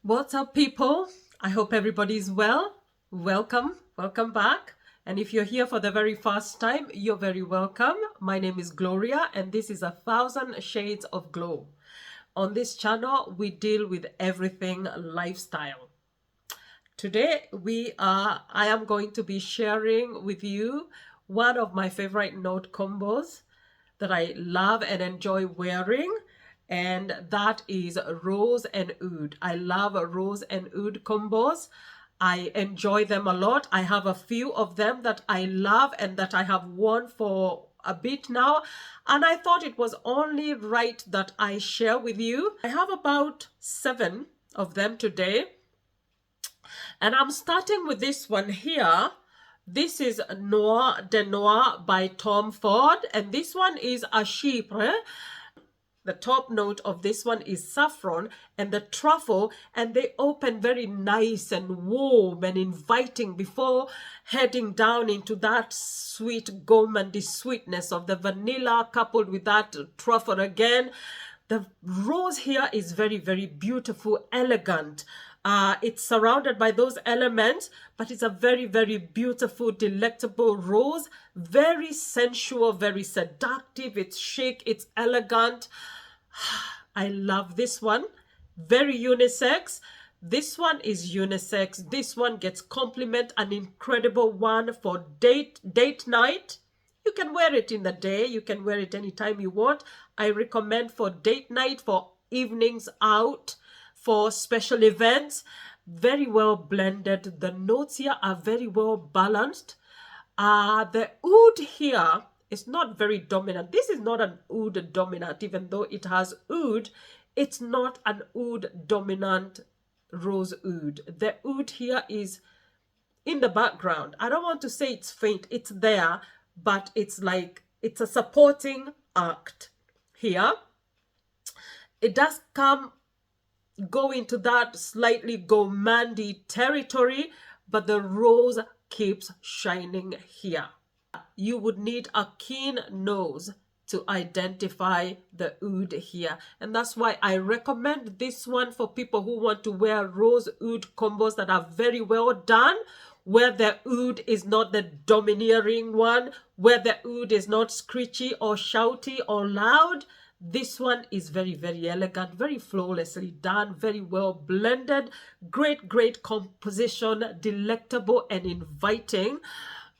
What's up, people? I hope everybody's well. Welcome back. And if you're here for the very first time, you're very welcome. My name is Gloria, and this is 1,000 Shades of Glow. On this channel, we deal with everything lifestyle. Today, I am going to be sharing with you one of my favorite note combos that I love and enjoy wearing, and that is Rose and Oud. I love Rose and Oud combos. I enjoy them a lot. I have a few of them that I love and that I have worn for a bit now, and I thought it was only right that I share with you. I have about 7 of them today, and I'm starting with this one here. This is Noir by Tom Ford, and this one is a chypre. The top note of this one is saffron and the truffle, and they open very nice and warm and inviting before heading down into that sweet gourmandy sweetness of the vanilla coupled with that truffle again. The rose here is very, very beautiful, elegant. It's surrounded by those elements, but it's a very, very beautiful, delectable rose. Very sensual, very seductive. It's chic, it's elegant. I love this one. Very unisex. This one is unisex. This one gets compliment, an incredible one for date night. You can wear it in the day. You can wear it anytime you want. I recommend for date night, for evenings out, for special events. Very well blended. The notes here are very well balanced. The oud here is not very dominant. This is not an oud dominant, even though it has oud. It's not an oud dominant rose oud. The oud here is in the background. I don't want to say it's faint. It's there, but it's like it's a supporting act here. It does go into that slightly gourmandy territory, but the rose keeps shining here. You would need a keen nose to identify the oud here, and that's why I recommend this one for people who want to wear rose oud combos that are very well done, where the oud is not the domineering one, where the oud is not screechy or shouty or loud. This one is very, very elegant, very flawlessly done, very well blended, great composition, delectable and inviting.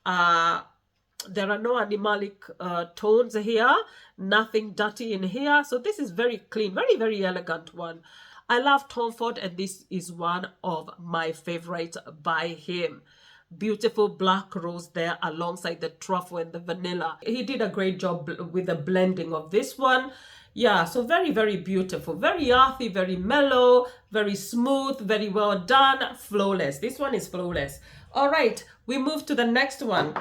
There are no animalic tones here, nothing dirty in here. So this is very clean, very, very elegant one. I love Tom Ford, and this is one of my favorites by him. Beautiful black rose there alongside the truffle and the vanilla. He did a great job with the blending of this one. Yeah, so very, very beautiful, very earthy, very mellow, very smooth, very well done, flawless. This one is flawless. All right, we move to the next one.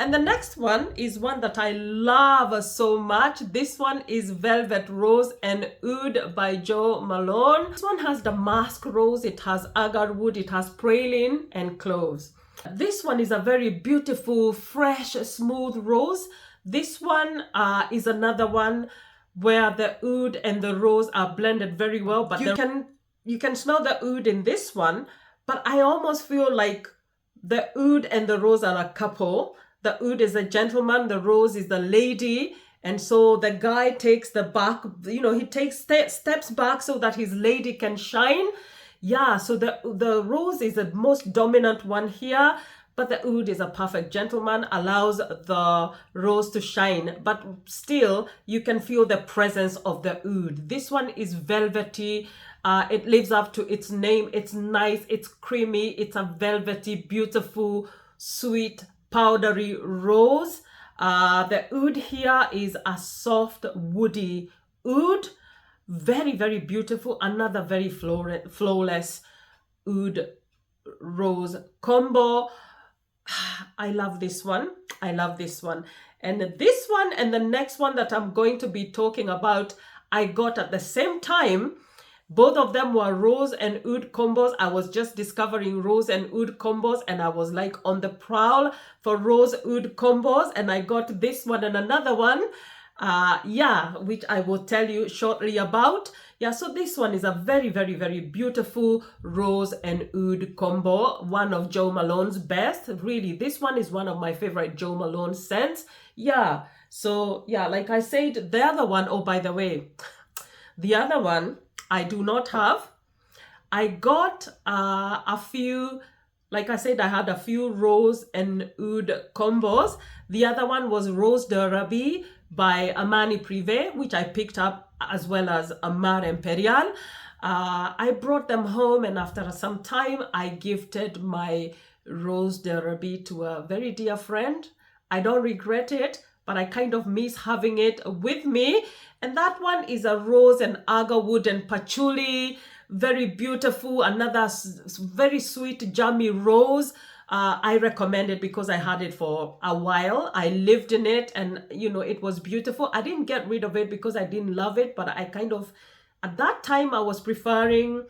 And the next one is one that I love so much. This one is Velvet Rose and Oud by Jo Malone. This one has damask rose, it has agar wood, it has praline and cloves. This one is a very beautiful, fresh, smooth rose. This one is another one where the oud and the rose are blended very well, but you can smell the oud in this one, but I almost feel like the oud and the rose are a couple. The oud is a gentleman, the rose is the lady, and so the guy takes the back, he takes steps back so that his lady can shine. Yeah, so the rose is the most dominant one here, but the oud is a perfect gentleman, allows the rose to shine, but still you can feel the presence of the oud. This one is velvety. It lives up to its name. It's nice, it's creamy, it's a velvety, beautiful, sweet, powdery rose. The oud here is a soft, woody oud. Very, very beautiful. Another very flawless oud rose combo. I love this one. I love this one. And this one and the next one that I'm going to be talking about, I got at the same time. Both of them were rose and oud combos. I was just discovering rose and oud combos, and I was like on the prowl for rose oud combos, and I got this one and another one. Which I will tell you shortly about. Yeah, so this one is a very, very, very beautiful rose and oud combo. One of Jo Malone's best. Really, this one is one of my favorite Jo Malone scents. Yeah, so yeah, like I said, the other one, oh, by the way, the other one I do not have. I got a few, like I said, I had a few rose and oud combos. The other one was Rose d'Arabie by Armani Prive, which I picked up, as well as Amar Imperial. I brought them home, and after some time, I gifted my Rose d'Arabie to a very dear friend. I don't regret it, but I kind of miss having it with me. And that one is a rose and agarwood and patchouli. Very beautiful, another very sweet, jammy rose. I recommend it because I had it for a while. I lived in it, and you know, it was beautiful. I didn't get rid of it because I didn't love it, but I kind of, at that time, I was preferring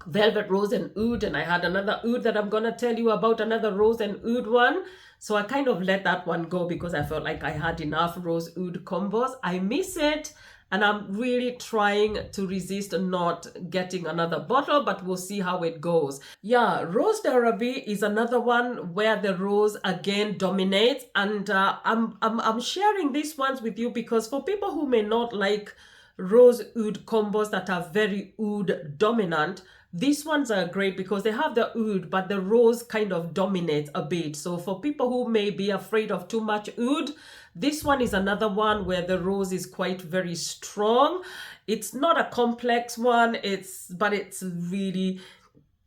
velvet rose and oud, and I had another oud that I'm gonna tell you about, another rose and oud one. So I kind of let that one go because I felt like I had enough rose oud combos. I miss it. And I'm really trying to resist not getting another bottle, but we'll see how it goes. Yeah, Rose d'Arabie is another one where the rose again dominates. And I'm sharing these ones with you because for people who may not like rose oud combos that are very oud dominant, these ones are great because they have the oud, but the rose kind of dominates a bit. So for people who may be afraid of too much oud, this one is another one where the rose is quite very strong. It's not a complex one, but it's really,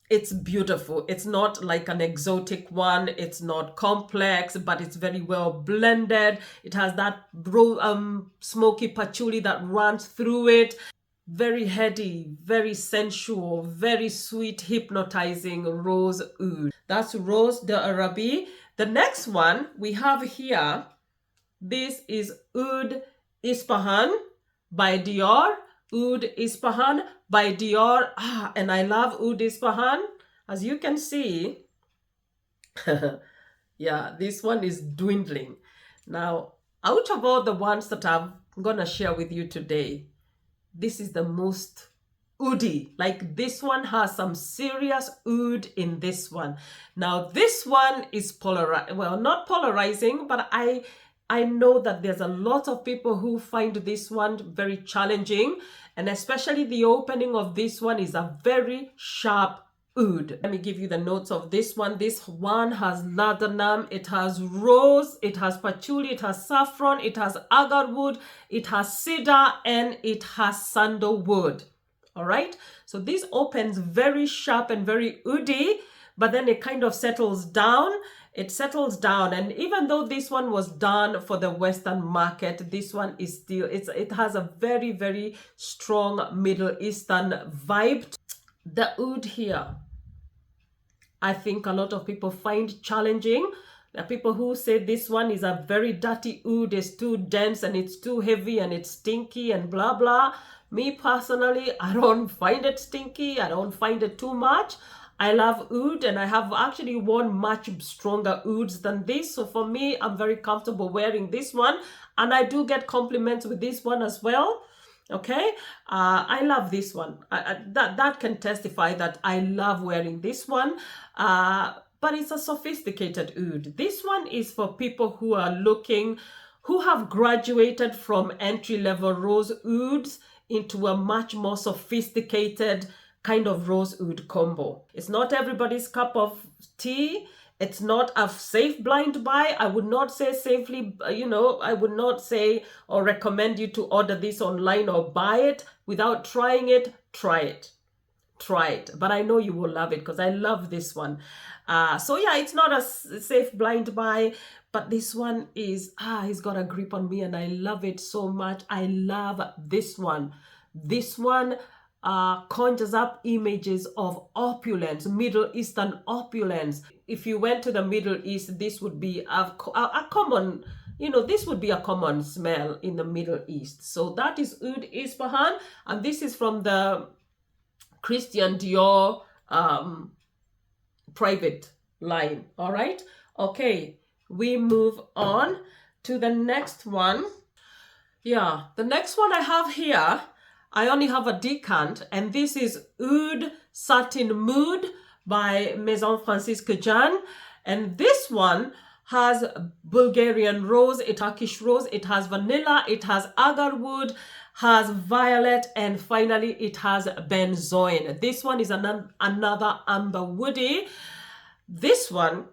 it's beautiful. It's not like an exotic one. It's not complex, but it's very well blended. It has that smoky patchouli that runs through it. Very heady, very sensual, very sweet, hypnotizing rose oud. That's Rose d'Arabie. The next one we have here, this is Oud Ispahan by Dior. Oud Ispahan by Dior. And I love Oud Ispahan. As you can see, yeah, this one is dwindling. Now, out of all the ones that I'm gonna share with you today, this is the most oudy. Like, this one has some serious oud in this one. Now, this one is not polarizing, but I know that there's a lot of people who find this one very challenging, and especially the opening of this one is a very sharp oud. Let me give you the notes of this one. This one has laudanum, it has rose, it has patchouli, it has saffron, it has agarwood, it has cedar, and it has sandalwood. All right, so this opens very sharp and very oudy, but then it kind of settles down. It settles down, and even though this one was done for the Western market, this one is still, it has a very, very strong Middle Eastern vibe. The oud here, I think a lot of people find challenging. There are people who say this one is a very dirty oud, it's too dense and it's too heavy and it's stinky and blah blah. Me personally, I don't find it stinky. I don't find it too much. I love oud, and I have actually worn much stronger ouds than this. So for me, I'm very comfortable wearing this one, and I do get compliments with this one as well. Okay, I love this one. That can testify that I love wearing this one. But it's a sophisticated oud. This one is for people who are who have graduated from entry-level rose ouds into a much more sophisticated kind of rose oud combo. It's not everybody's cup of tea. It's not a safe blind buy. I would not say safely, I would not say or recommend you to order this online or buy it without trying it. Try it. Try it. But I know you will love it because I love this one. So yeah, it's not a safe blind buy, but this one is, it's got a grip on me and I love it so much. I love this one. This one conjures up images of opulence, Middle Eastern opulence. If you went to the Middle East, this would be a common, this would be a common smell in the Middle East. So that is Oud Ispahan, and this is from the Christian Dior private line. All right. Okay, we move on to the next one. Yeah, the next one I have here, I only have a decant, and this is Oud Satin Mood by Maison Francis Kurkdjian. And this one has Bulgarian rose, Turkish rose, it has vanilla, it has agar wood, has violet, and finally it has benzoin. This one is another amber woody. This one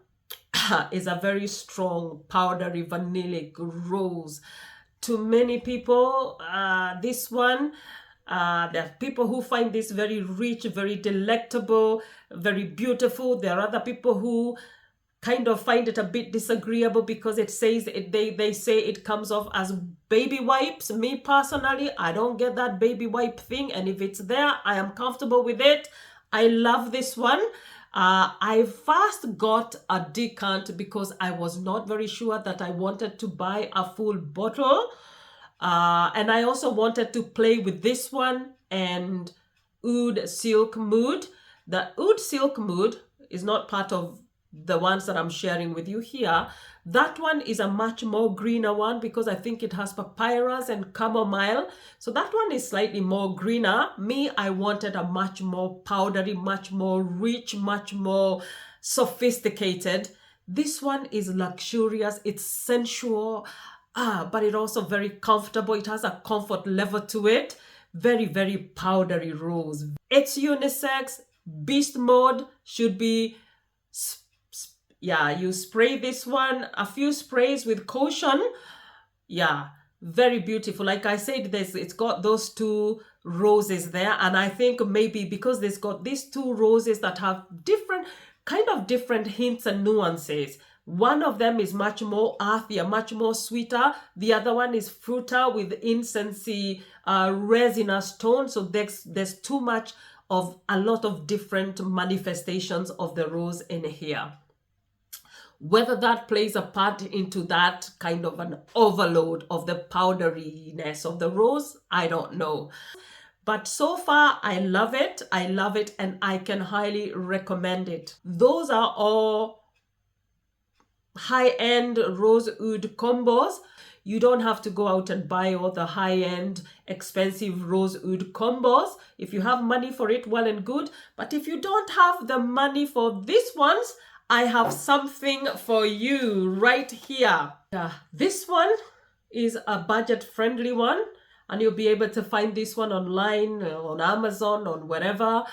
is a very strong powdery vanillic rose. To many people, this one, there are people who find this very rich, very delectable, very beautiful. There are other people who kind of find it a bit disagreeable because it says they say it comes off as baby wipes. Me personally, I don't get that baby wipe thing, and if it's there, I am comfortable with it. I love this one. I first got a decant because I was not very sure that I wanted to buy a full bottle, and I also wanted to play with this one and Oud Silk Mood. The Oud Silk Mood is not part of the ones that I'm sharing with you here. That one is a much more greener one because I think it has papyrus and chamomile. So that one is slightly more greener. Me, I wanted a much more powdery, much more rich, much more sophisticated. This one is luxurious, it's sensual, but it also very comfortable. It has a comfort level to it. Very, very powdery rose. It's unisex. Beast mode should be, yeah, you spray this one, a few sprays with caution. Yeah, very beautiful. Like I said, it's got those two roses there, and I think maybe because there's got these two roses that have different hints and nuances. One of them is much more earthier, much more sweeter. The other one is fruiter with incensey, resinous tone. So there's too much of a lot of different manifestations of the rose in here. Whether that plays a part into that kind of an overload of the powderiness of the rose, I don't know. But so far, I love it. I love it, and I can highly recommend it. Those are all high-end Rose Oud combos. You don't have to go out and buy all the high-end, expensive Rose Oud combos. If you have money for it, well and good. But if you don't have the money for these ones, I have something for you right here. Yeah, this one is a budget-friendly one, and you'll be able to find this one online, on Amazon, on wherever.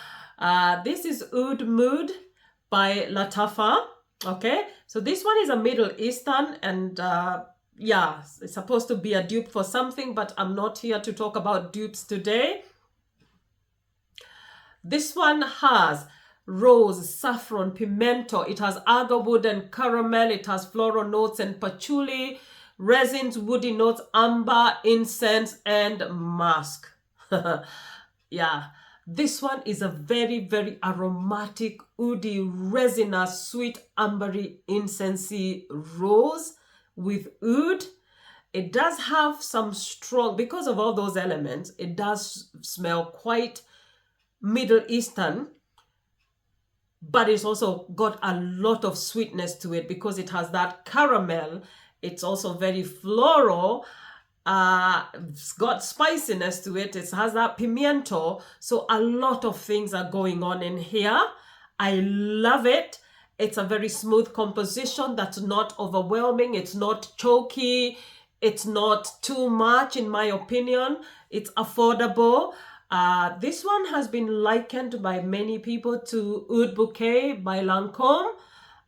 This is Oud Mood by Lataffa. Okay, so this one is a Middle Eastern, and yeah, it's supposed to be a dupe for something, but I'm not here to talk about dupes today. This one has rose, saffron, pimento. It has agar wood and caramel. It has floral notes and patchouli, resins, woody notes, amber, incense, and musk. Yeah, this one is a very, very aromatic, woody, resinous, sweet, ambery, incensey rose with oud. It does have some strong, because of all those elements, it does smell quite Middle Eastern, but it's also got a lot of sweetness to it because it has that caramel. It's also very floral. It's got spiciness to it. It has that pimiento. So a lot of things are going on in here. I love it. It's a very smooth composition that's not overwhelming. It's not choky. It's not too much, in my opinion. It's affordable. This one has been likened by many people to Oud Bouquet by Lancôme.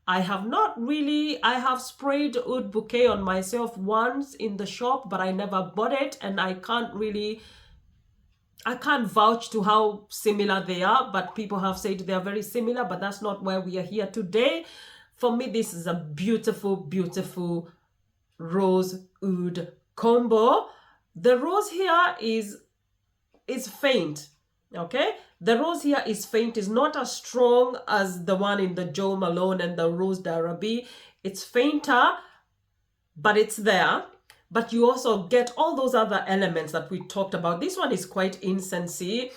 I have sprayed Oud Bouquet on myself once in the shop, but I never bought it, and I can't vouch to how similar they are, but people have said they are very similar, but that's not why we are here today. For me, this is a beautiful, beautiful Rose Oud combo. The rose here is faint, okay? The rose here is faint. It's not as strong as the one in the Jo Malone and the Rose d'Arabie. It's fainter, but it's there. But you also get all those other elements that we talked about. This one is quite incensey,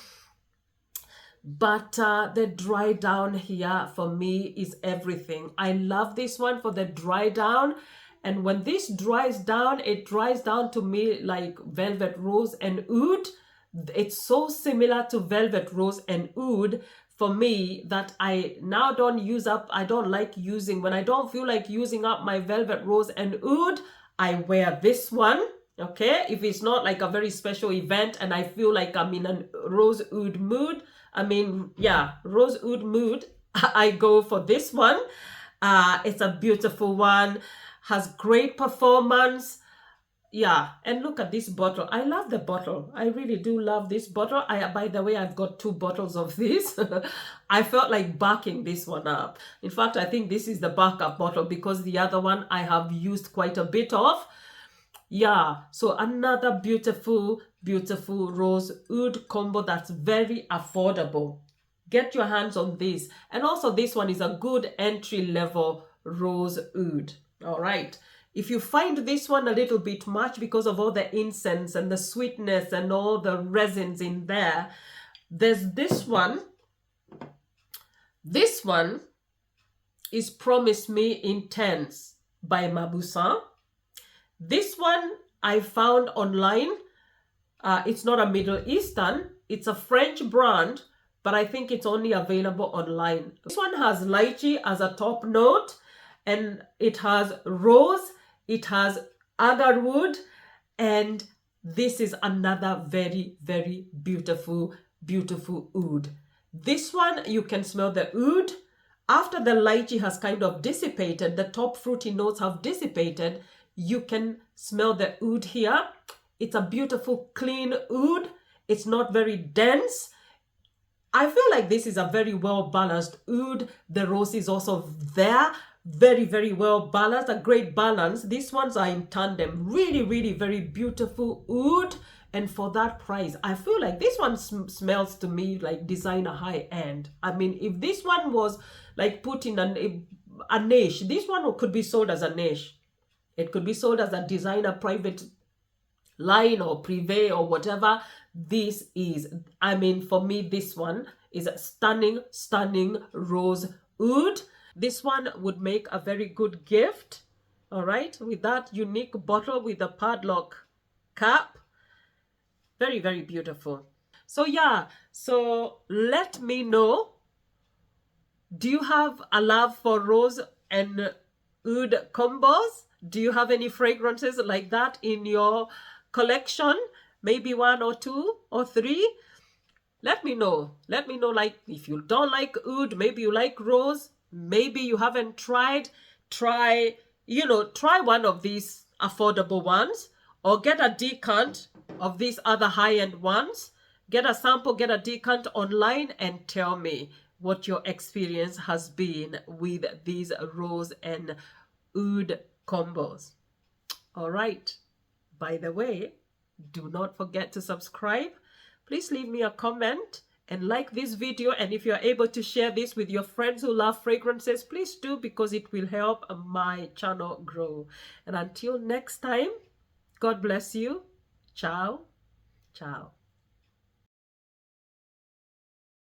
but the dry down here for me is everything. I love this one for the dry down. And when this dries down, it dries down to me like velvet rose and oud. It's so similar to Velvet Rose and Oud for me that I now don't use up, I don't like using, when I don't feel like using up my Velvet Rose and Oud, I wear this one. Okay, if it's not like a very special event and I feel like I'm in a Rose Oud mood, Rose Oud mood, I go for this one. It's a beautiful one, has great performance. Yeah, and look at this bottle. I love the bottle. I really do love this bottle. By the way, I've got 2 bottles of this. I felt like backing this one up. In fact, I think this is the backup bottle because the other one I have used quite a bit of. Yeah, so another beautiful, beautiful Rose Oud combo that's very affordable. Get your hands on this. And also this one is a good entry level Rose Oud. All right. If you find this one a little bit much because of all the incense and the sweetness and all the resins in there, there's this one. This one is Promise Me Intense by Mauboussin. This one I found online. It's not a Middle Eastern. It's a French brand, but I think it's only available online. This one has lychee as a top note, and it has rose, it has agarwood, and this is another very, very beautiful, beautiful oud. This one, you can smell the oud. After the lychee has kind of dissipated, the top fruity notes have dissipated, you can smell the oud here. It's a beautiful, clean oud. It's not very dense. I feel like this is a very well-balanced oud. The rose is also there. Very, very well balanced. A great balance. These ones are in tandem. Really, really very beautiful oud. And for that price, I feel like this one smells to me like designer high end. I mean, if this one was like put in a niche, this one could be sold as a niche. It could be sold as a designer private line or prive or whatever. This is, I mean, for me, this one is a stunning, stunning Rose Oud. This one would make a very good gift. All right, with that unique bottle with a padlock cap. Very, very beautiful. So yeah, so let me know. Do you have a love for Rose and Oud combos? Do you have any fragrances like that in your collection? Maybe 1 or 2 or 3? Let me know. Let me know, like, if you don't like oud, maybe you like rose, maybe you haven't tried. Try one of these affordable ones, or get a decant of these other high-end ones. Get a sample, get a decant online, and tell me what your experience has been with these rose and oud combos. All right. By the way, do not forget to subscribe. Please leave me a comment and like this video. And if you're able to share this with your friends who love fragrances, please do, because it will help my channel grow. And until next time, God bless you. Ciao. Ciao.